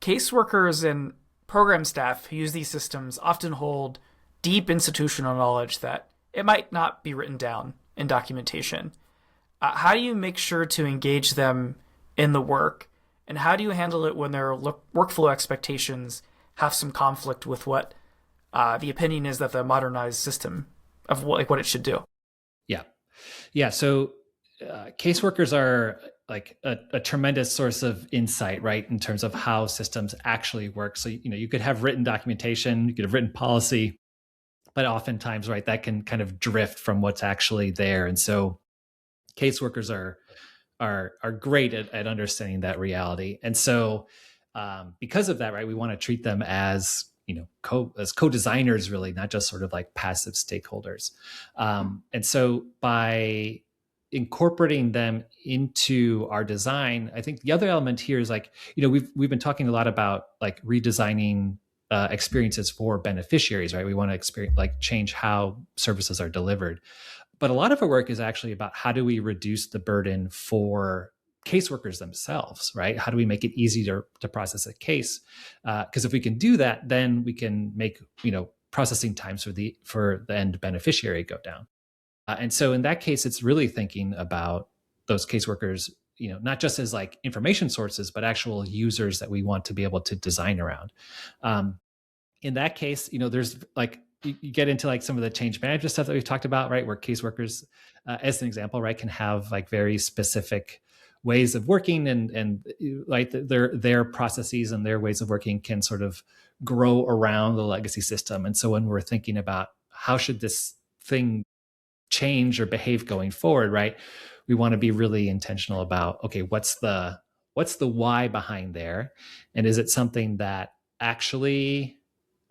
Caseworkers and program staff who use these systems often hold deep institutional knowledge that it might not be written down in documentation. How do you make sure to engage them in the work? And how do you handle it when their workflow expectations have some conflict with what the opinion is that the modernized system of what it should do? Yeah. Yeah. So caseworkers are like a tremendous source of insight, right, in terms of how systems actually work. So, you could have written documentation, you could have written policy, but oftentimes, right, that can kind of drift from what's actually there. And so caseworkers are great at understanding that reality. And so because of that, right, we want to treat them as co-designers, really, not just sort of like passive stakeholders. And so by incorporating them into our design, I think the other element here is like, we've been talking a lot about like redesigning experiences for beneficiaries, right? We want to change how services are delivered. But a lot of our work is actually about how do we reduce the burden for caseworkers themselves, right? How do we make it easier to process a case? Because if we can do that, then we can make processing times for the end beneficiary go down. And so in that case, it's really thinking about those caseworkers, not just as like information sources, but actual users that we want to be able to design around. In that case, there's like, you get into like some of the change management stuff that we've talked about, right? Where caseworkers, as an example, right, can have like very specific ways of working, and like their processes and their ways of working can sort of grow around the legacy system. And so when we're thinking about how should this thing change or behave going forward, right, we want to be really intentional about, okay, what's the why behind there, and is it something that actually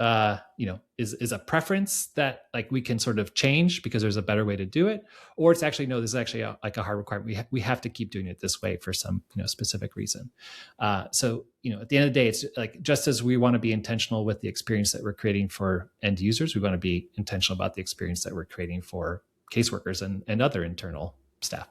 is a preference that like we can sort of change because there's a better way to do it, or it's actually, no, this is actually like a hard requirement. We have to keep doing it this way for some specific reason. So at the end of the day, it's like, just as we want to be intentional with the experience that we're creating for end users, we want to be intentional about the experience that we're creating for caseworkers and other internal staff.